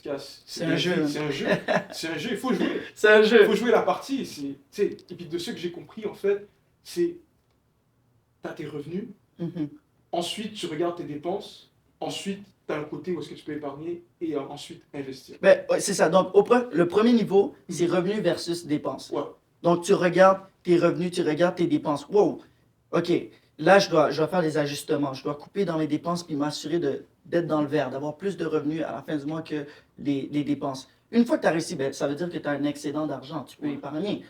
tout cas, C'est un jeu. C'est un jeu. C'est un jeu, il faut jouer. C'est un Il jeu. faut jouer la partie. Et puis de ce que j'ai compris, en fait, c'est tu as tes revenus, Mhm. ensuite tu regardes tes dépenses, ensuite tu as un côté où est-ce que tu peux épargner et ensuite investir. Ben, ouais, c'est ça. Donc, le premier niveau, c'est revenus versus dépenses. Ouais. Donc, tu regardes tes revenus, tu regardes tes dépenses. Wow! OK, là, je dois faire des ajustements. Je dois couper dans mes dépenses puis m'assurer d'être dans le vert, d'avoir plus de revenus à la fin du mois que les dépenses. Une fois que tu as réussi, ben, ça veut dire que tu as un excédent d'argent. Tu peux épargner.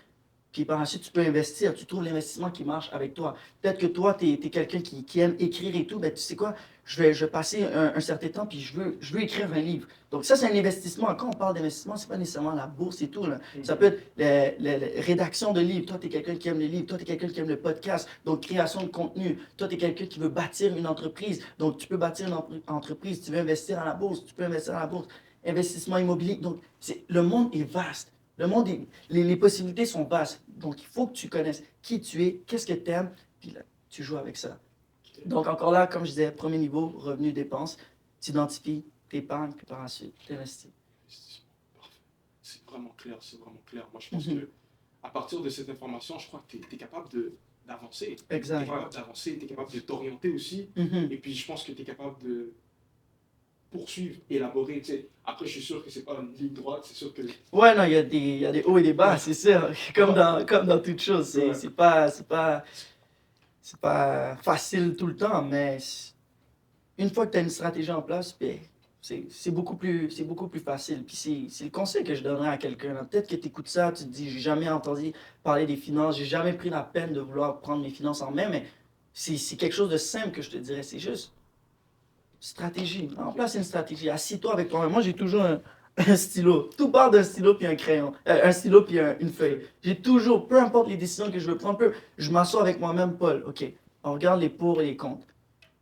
Puis par la suite, tu peux investir. Tu trouves l'investissement qui marche avec toi. Peut-être que toi, tu es quelqu'un qui aime écrire et tout. Ben, tu sais quoi? Je vais passer un certain temps, puis je veux écrire un livre. Donc ça, c'est un investissement. Quand on parle d'investissement, c'est pas nécessairement la bourse et tout, là. Ça peut être la rédaction de livres. Toi, tu es quelqu'un qui aime les livres. Toi, tu es quelqu'un qui aime le podcast. Donc, création de contenu. Toi, tu es quelqu'un qui veut bâtir une entreprise. Donc, tu peux bâtir une entreprise. Tu veux investir à la bourse. Tu peux investir à la bourse. Investissement immobilier. Donc, le monde est vaste. Le monde les possibilités sont vastes. Donc, il faut que tu connaisses qui tu es, qu'est-ce que tu aimes, puis là, tu joues avec ça. Donc, encore là, comme je disais, premier niveau, revenus, dépenses, tu identifies tes épargnes, puis par la suite, tu investis. Parfait. C'est vraiment clair, c'est vraiment clair. Moi, je pense que à partir de cette information, je crois que tu es capable d'avancer. Tu es Exact. capable d'avancer, tu es capable de t'orienter aussi. Mhm. Et puis, je pense que tu es capable de poursuivre, élaborer. Tu sais. Après, je suis sûr que c'est pas une ligne droite, c'est sûr que. Ouais, non, il y a des hauts et des bas, c'est sûr. Comme dans toute chose. Ouais. C'est pas facile tout le temps, mais une fois que tu as une stratégie en place, ben, c'est beaucoup plus facile. Puis c'est le conseil que je donnerais à quelqu'un, là. Peut-être que tu écoutes ça, tu te dis, j'ai jamais entendu parler des finances, j'ai jamais pris la peine de vouloir prendre mes finances en main, mais c'est quelque chose de simple que je te dirais. C'est juste stratégie. En place une stratégie. Assis-toi avec toi-même. Moi, j'ai toujours un stylo. Tout part d'un stylo puis un crayon. Un stylo puis une feuille. J'ai toujours, peu importe les décisions que je veux prendre, je m'assois avec moi-même, Paul. OK, on regarde les pour et les contre.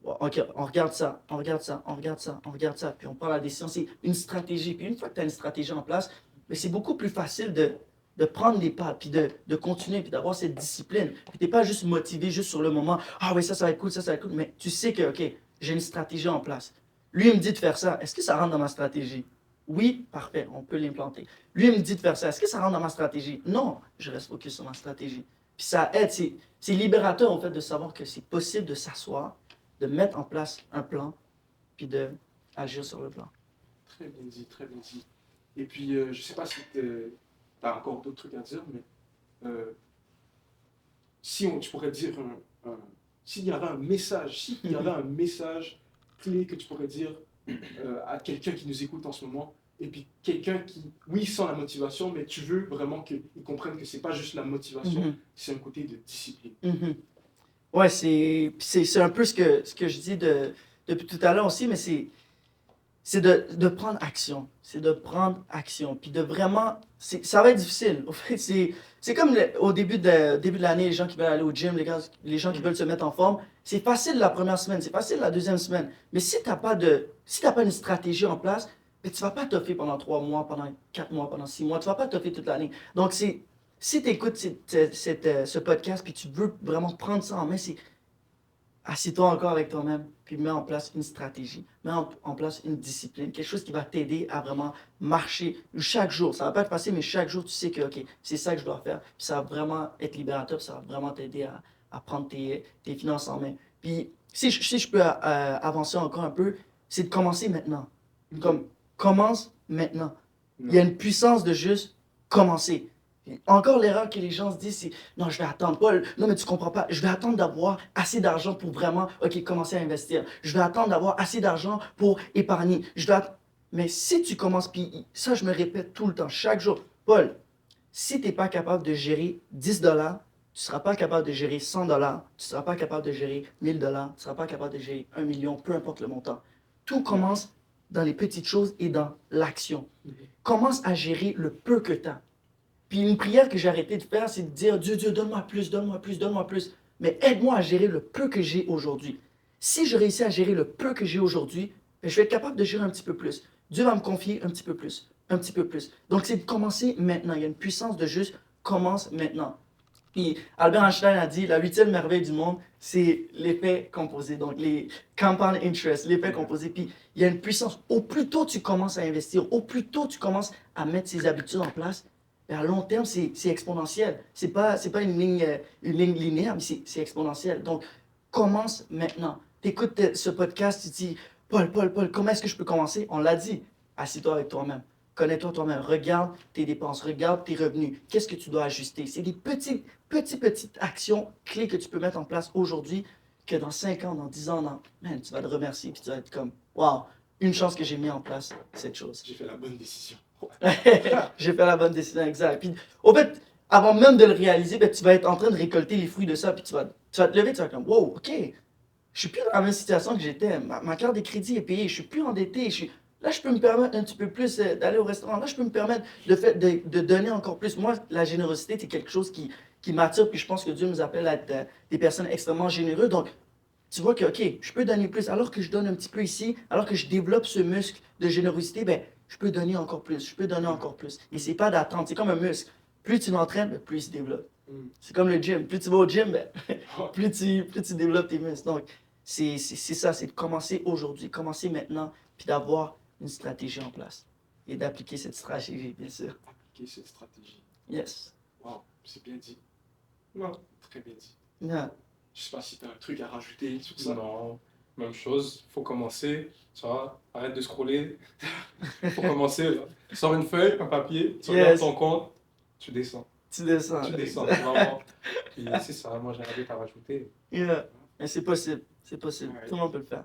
OK, on regarde ça, on regarde ça, on regarde ça, on regarde ça, puis on prend la décision. C'est une stratégie. Puis une fois que tu as une stratégie en place, mais c'est beaucoup plus facile de prendre les pas, puis de continuer, puis d'avoir cette discipline. Puis tu n'es pas juste motivé juste sur le moment. Ah oui, ça va être cool, ça va être cool. Mais tu sais que, OK, j'ai une stratégie en place. Lui, il me dit de faire ça. Est-ce que ça rentre dans ma stratégie? Oui, parfait, on peut l'implanter. Lui, il me dit de faire ça. Est-ce que ça rentre dans ma stratégie? Non, je reste focus sur ma stratégie. Puis ça aide, c'est libérateur, en fait, de savoir que c'est possible de s'asseoir, de mettre en place un plan, puis d'agir sur le plan. Très bien dit, très bien dit. Et puis, je ne sais pas si tu as encore d'autres trucs à dire, mais si tu pourrais dire s'il y avait un message clé que tu pourrais dire à quelqu'un qui nous écoute en ce moment, et puis quelqu'un qui, oui, sent la motivation, mais tu veux vraiment qu'il comprenne que c'est pas juste la motivation, Mhm. c'est un côté de discipline. Mhm. Ouais, c'est un peu ce que je dis depuis tout à l'heure aussi, mais c'est de prendre action. C'est de prendre action. Puis de vraiment. Ça va être difficile. Au fait, c'est comme au début de l'année, les gens qui veulent aller au gym, les gens qui veulent se mettre en forme. C'est facile la première semaine, c'est facile la deuxième semaine. Mais si t'as pas une stratégie en place, ben, tu vas pas toffer pendant 3 mois, pendant 4 mois, pendant 6 mois. Tu vas pas toffer toute l'année. Donc, si tu écoutes ce podcast puis tu veux vraiment prendre ça en main, c'est assieds-toi encore avec toi-même, puis mets en place une stratégie, mets en place une discipline, quelque chose qui va t'aider à vraiment marcher chaque jour. Ça va pas être facile, mais chaque jour, tu sais que, OK, c'est ça que je dois faire. Puis ça va vraiment être libérateur, puis ça va vraiment t'aider à prendre tes finances en main. Puis si je peux avancer encore un peu, c'est de commencer maintenant. Comme, commence maintenant. Il y a une puissance de juste commencer. Encore l'erreur que les gens se disent, c'est non, je vais attendre. Paul, non, mais tu comprends pas. Je vais attendre d'avoir assez d'argent pour vraiment, OK, commencer à investir. Je vais attendre d'avoir assez d'argent pour épargner. Mais si tu commences, puis ça, je me répète tout le temps, chaque jour, Paul, si tu n'es pas capable de gérer 10 dollars, tu ne seras pas capable de gérer 100 dollars, tu ne seras pas capable de gérer 1000 dollars, tu ne seras pas capable de gérer 1 million, peu importe le montant. Tout commence dans les petites choses et dans l'action. Commence à gérer le peu que tu as. Puis une prière que j'ai arrêté de faire, c'est de dire, Dieu, Dieu, donne-moi plus, donne-moi plus, donne-moi plus. Mais aide-moi à gérer le peu que j'ai aujourd'hui. Si je réussis à gérer le peu que j'ai aujourd'hui, ben, je vais être capable de gérer un petit peu plus. Dieu va me confier un petit peu plus, un petit peu plus. Donc c'est de commencer maintenant. Il y a une puissance de juste, commence maintenant. Puis Albert Einstein a dit la huitième merveille du monde, c'est l'effet composé, donc les compound interest, l'effet composé. Puis il y a une puissance. Au plus tôt tu commences à investir, au plus tôt tu commences à mettre ces habitudes en place, ben, à long terme, c'est exponentiel. C'est pas une ligne linéaire, mais c'est exponentiel. Donc, commence maintenant. Tu écoutes ce podcast, tu te dis, Paul, comment est-ce que je peux commencer? On l'a dit, assis-toi avec toi-même. Connais-toi toi-même. Regarde tes dépenses, regarde tes revenus. Qu'est-ce que tu dois ajuster? C'est des petites actions clés que tu peux mettre en place aujourd'hui que dans 5 ans, dans 10 ans, man, tu vas te remercier puis tu vas être comme, wow, une chance que j'ai mis en place cette chose. J'ai fait la bonne décision. J'ai fait la bonne décision, exact. Puis, au fait, avant même de le réaliser, ben, tu vas être en train de récolter les fruits de ça, puis tu vas te lever, tu vas être comme, wow, ok, je suis plus dans la même situation que j'étais. Ma carte de crédit est payée, je suis plus endetté, là, je peux me permettre un petit peu plus d'aller au restaurant, là, je peux me permettre de donner encore plus. Moi, la générosité, c'est quelque chose qui m'attire, puis je pense que Dieu nous appelle à être des personnes extrêmement généreuses. Donc, tu vois que, ok, je peux donner plus. Alors que je donne un petit peu ici, alors que je développe ce muscle de générosité, ben, je peux donner encore plus, je peux donner encore plus. Et c'est pas d'attendre, c'est comme un muscle. Plus tu l'entraînes, ben, plus il se développe. C'est comme le gym. Plus tu vas au gym, ben, plus tu développes tes muscles. Donc, c'est ça, c'est de commencer aujourd'hui, commencer maintenant, puis d'avoir une stratégie en place. Et d'appliquer cette stratégie, bien sûr. Appliquer cette stratégie. Yes. Wow, c'est bien dit. Non, très bien dit. Yeah. Je sais pas si tu as un truc à rajouter sur ça. Non, même chose, faut commencer, tu vois, arrête de scroller, faut commencer, là. Sors une feuille, un papier, tu regardes ton compte, tu descends. Tu descends. Tu descends, vraiment. Puis c'est ça, moi j'ai rien d'autre à rajouter. Yeah. Mais c'est possible, c'est possible. Ouais. Tout le monde peut le faire.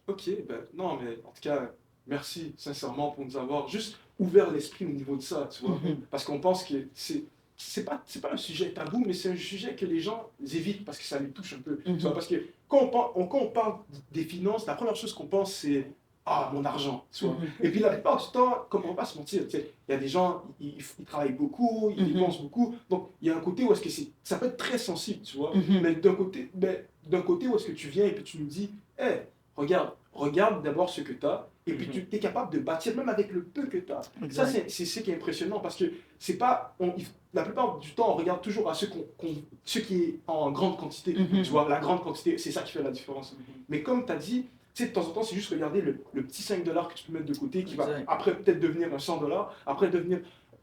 Ok, non, mais en tout cas, merci sincèrement pour nous avoir juste ouvert l'esprit au niveau de ça, tu vois. Parce qu'on pense que c'est pas un sujet tabou, mais c'est un sujet que les gens évitent parce que ça les touche un peu. Tu vois, parce que quand on parle des finances, la première chose qu'on pense, c'est ah, mon argent, tu vois. Et puis la plupart du temps, comme on va pas se mentir, tu sais, il y a des gens, ils travaillent beaucoup, ils dépensent beaucoup. Donc, il y a un côté où est-ce que ça peut être très sensible, tu vois. Mais d'un côté où est-ce que tu viens et puis tu nous dis, hé, regarde d'abord ce que tu as, et puis tu es capable de bâtir, même avec le peu que tu as. Ça, c'est ce qui est impressionnant, parce que c'est pas... la plupart du temps, on regarde toujours à ce qui est en grande quantité. Tu vois, la grande quantité, c'est ça qui fait la différence. Mais comme tu as dit, tu sais, de temps en temps, c'est juste regarder le petit 5 $ que tu peux mettre de côté, qui va après peut-être devenir un 100 $, après devenir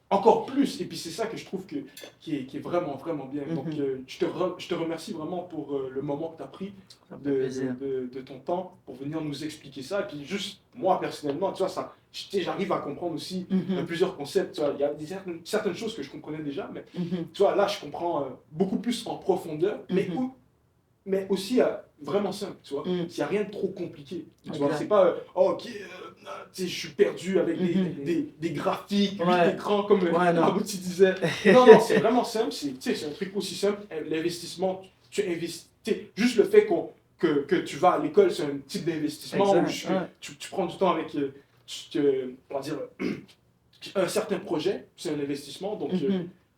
encore plus. Et puis c'est ça que je trouve qui est vraiment, vraiment bien. Donc je te remercie vraiment pour le moment que tu as pris de ton temps pour venir nous expliquer ça. Et puis juste, moi personnellement, tu vois, j'arrive à comprendre aussi plusieurs concepts. Tu vois, il y a certaines choses que je comprenais déjà, mais tu vois, là, je comprends beaucoup plus en profondeur, mais aussi vraiment simple, tu vois. Il n'y a rien de trop compliqué. Tu vois, c'est pas, ok, tu sais, je suis perdu avec des graphiques, 8 écrans, comme Abouti disait. Non, c'est vraiment simple. C'est un truc aussi simple. L'investissement, tu investis. Juste le fait que tu vas à l'école, c'est un type d'investissement où tu prends du temps avec, on va dire, un certain projet, c'est un investissement. Donc,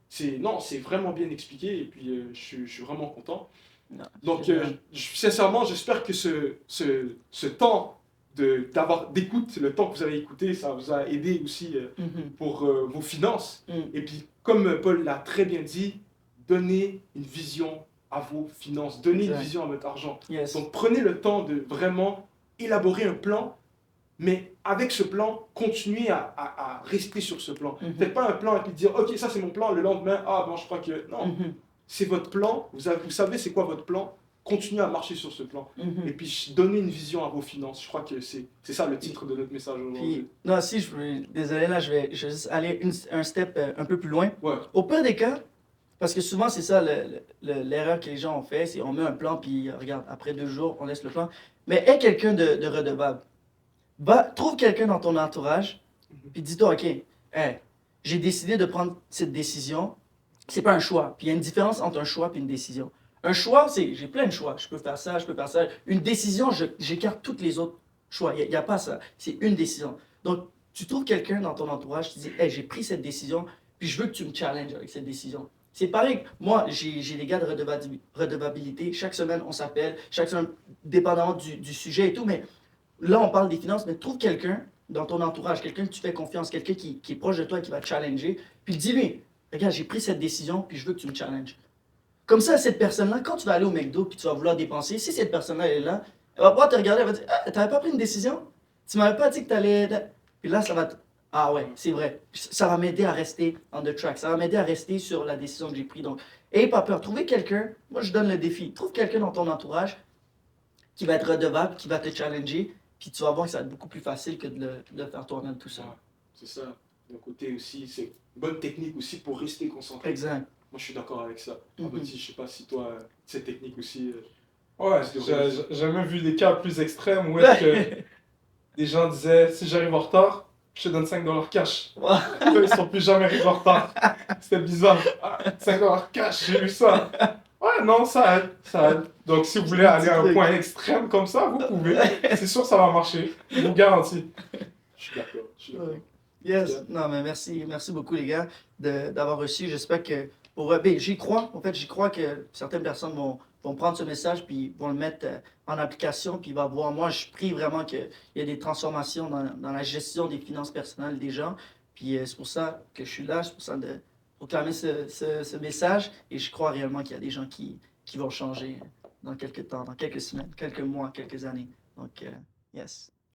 c'est vraiment bien expliqué et puis je suis vraiment content. Non, donc, sincèrement, j'espère que ce temps d'écoute, le temps que vous avez écouté, ça vous a aidé aussi pour vos finances. Et puis, comme Paul l'a très bien dit, donnez une vision à vos finances, donnez une vision à votre argent. Yes. Donc, prenez le temps de vraiment élaborer un plan, mais avec ce plan, continuez à rester sur ce plan. Faites pas un plan et puis dire, ok, ça c'est mon plan, le lendemain, ah bon, je crois que... Non. C'est votre plan, vous savez c'est quoi votre plan, continuez à marcher sur ce plan. Et puis donnez une vision à vos finances. Je crois que c'est ça le titre de notre message aujourd'hui. Non, si, désolé, là, je vais juste aller un step un peu plus loin. Ouais. Au pire des cas, parce que souvent c'est ça l'erreur que les gens ont fait, c'est on met un plan, puis regarde, après 2 jours, on laisse le plan. Mais aie quelqu'un de redevable. Trouve quelqu'un dans ton entourage, puis dis-toi, ok, hey, j'ai décidé de prendre cette décision. C'est pas un choix. Puis il y a une différence entre un choix et une décision. Un choix, j'ai plein de choix. Je peux faire ça, je peux faire ça. Une décision, j'écarte tous les autres choix. Il n'y a pas ça. C'est une décision. Donc, tu trouves quelqu'un dans ton entourage qui dit « Hey, j'ai pris cette décision, puis je veux que tu me challenges avec cette décision. » C'est pareil. Moi, j'ai des gars de redevabilité. Chaque semaine, on s'appelle. Chaque semaine, dépendamment du sujet et tout. Mais là, on parle des finances. Mais trouve quelqu'un dans ton entourage, quelqu'un que tu fais confiance, quelqu'un qui est proche de toi et qui va te challenger. Puis dis-lui. regarde, j'ai pris cette décision, puis je veux que tu me challenges. Comme ça, cette personne-là, quand tu vas aller au McDo, puis tu vas vouloir dépenser, si cette personne-là est là, elle va pouvoir te regarder, elle va dire, ah, t'avais pas pris une décision? Tu m'avais pas dit que t'allais... Puis là, ça va... Ah ouais, c'est vrai. Ça va m'aider à rester on the track. Ça va m'aider à rester sur la décision que j'ai prise. Donc, ayez pas peur. Trouvez quelqu'un. Moi, je donne le défi. Trouve quelqu'un dans ton entourage qui va être redevable, qui va te challenger. Puis tu vas voir que ça va être beaucoup plus facile que de le faire toi-même tout seul. Ouais, c'est ça. D'un côté aussi, c'est une bonne technique aussi pour rester concentré. Exact. Moi, je suis d'accord avec ça. Mhm. Baptiste, je sais pas si toi, cette technique aussi. Ouais, c'est vrai. j'ai même vu des cas plus extrêmes où est-ce que des gens disaient si j'arrive en retard, je te donne $5 cash. Eux, ils sont plus jamais arrivés en retard. C'était bizarre. Ah, $5 cash, j'ai vu ça. Ouais, non, ça aide, ça aide. Donc, si vous voulez aller à un point extrême comme ça, vous pouvez. C'est sûr que ça va marcher. Je vous garantis. Je suis d'accord. Je suis d'accord. Yes. Non, mais merci beaucoup, les gars, d'avoir reçu. J'espère que. J'y crois. En fait, j'y crois que certaines personnes vont prendre ce message puis vont le mettre en application. Puis va voir. Moi, je prie vraiment qu'il y ait des transformations dans la gestion des finances personnelles des gens. Puis c'est pour ça que je suis là. C'est pour ça de proclamer ce message. Et je crois réellement qu'il y a des gens qui vont changer dans quelques temps, dans quelques semaines, quelques mois, quelques années. Donc, yes.